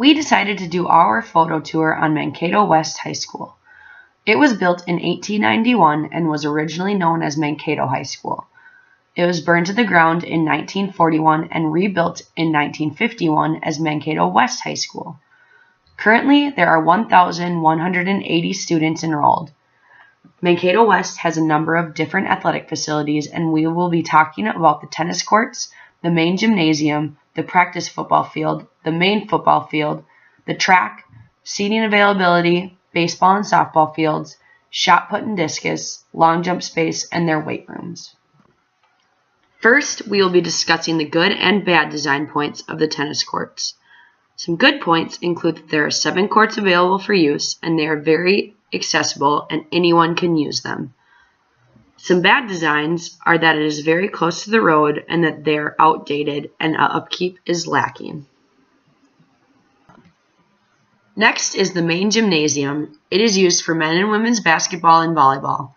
We decided to do our photo tour on Mankato West High School. It was built in 1891 and was originally known as Mankato High School. It was burned to the ground in 1941 and rebuilt in 1951 as Mankato West High School. Currently, there are 1,180 students enrolled. Mankato West has a number of different athletic facilities, and we will be talking about the tennis courts, the main gymnasium, the practice football field, the main football field, the track, seating availability, baseball and softball fields, shot put and discus, long jump space, and their weight rooms. First, we will be discussing the good and bad design points of the tennis courts. Some good points include that there are 7 courts available for use, and they are very accessible and anyone can use them. Some bad designs are that it is very close to the road and that they are outdated and upkeep is lacking. Next is the main gymnasium. It is used for men and women's basketball and volleyball.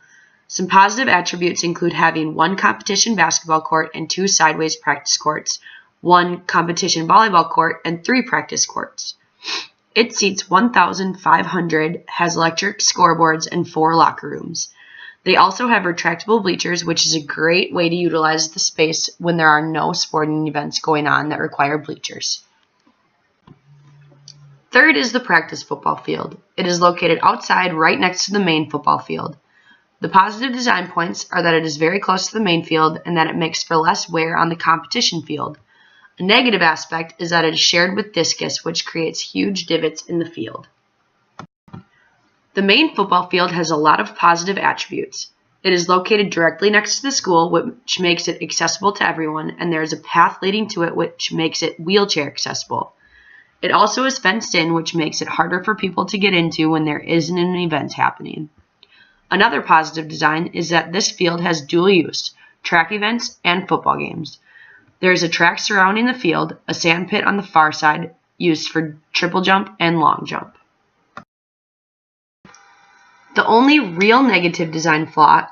Some positive attributes include having 1 competition basketball court and 2 sideways practice courts, 1 competition volleyball court, and 3 practice courts. It seats 1,500, has electric scoreboards, and 4 locker rooms. They also have retractable bleachers, which is a great way to utilize the space when there are no sporting events going on that require bleachers. Third is the practice football field. It is located outside right next to the main football field. The positive design points are that it is very close to the main field and that it makes for less wear on the competition field. A negative aspect is that it is shared with discus, which creates huge divots in the field. The main football field has a lot of positive attributes. It is located directly next to the school, which makes it accessible to everyone, and there is a path leading to it, which makes it wheelchair accessible. It also is fenced in, which makes it harder for people to get into when there isn't an event happening. Another positive design is that this field has dual use, track events and football games. There is a track surrounding the field, a sand pit on the far side, used for triple jump and long jump. The only real negative design flaw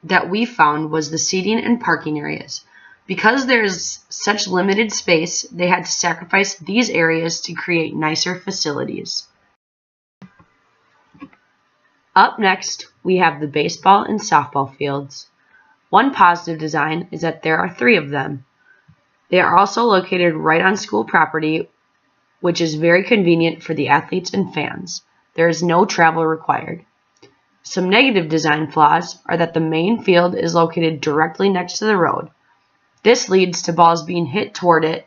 that we found was the seating and parking areas. Because there is such limited space, they had to sacrifice these areas to create nicer facilities. Up next, we have the baseball and softball fields. One positive design is that there are 3 of them. They are also located right on school property, which is very convenient for the athletes and fans. There is no travel required. Some negative design flaws are that the main field is located directly next to the road. This leads to balls being hit toward it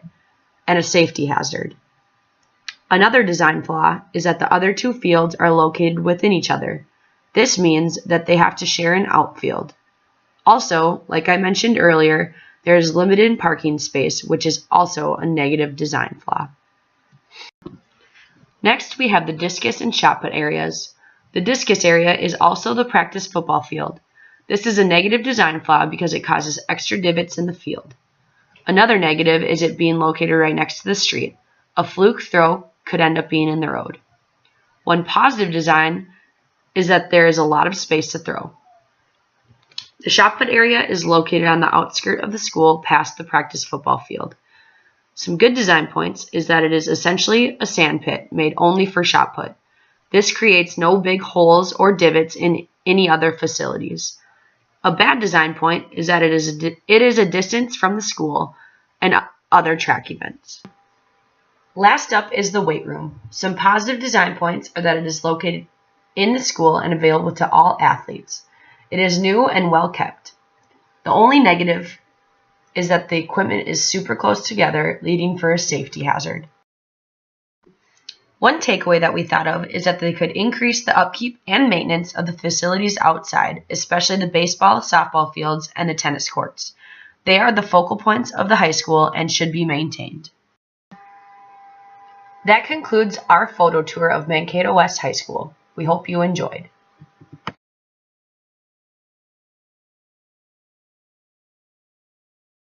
and a safety hazard. Another design flaw is that the other 2 fields are located within each other. This means that they have to share an outfield. Also, like I mentioned earlier, there is limited parking space, which is also a negative design flaw. Next, we have the discus and shot put areas. The discus area is also the practice football field. This is a negative design flaw because it causes extra divots in the field. Another negative is it being located right next to the street. A fluke throw could end up being in the road. One positive design is that there is a lot of space to throw. The shot put area is located on the outskirt of the school past the practice football field. Some good design points is that it is essentially a sand pit made only for shot put. This creates no big holes or divots in any other facilities. A bad design point is that it is a distance from the school and other track events. Last up is the weight room. Some positive design points are that it is located in the school and available to all athletes. It is new and well kept. The only negative is that the equipment is super close together, leading for a safety hazard. One takeaway that we thought of is that they could increase the upkeep and maintenance of the facilities outside, especially the baseball, softball fields, and the tennis courts. They are the focal points of the high school and should be maintained. That concludes our photo tour of Mankato West High School. We hope you enjoyed.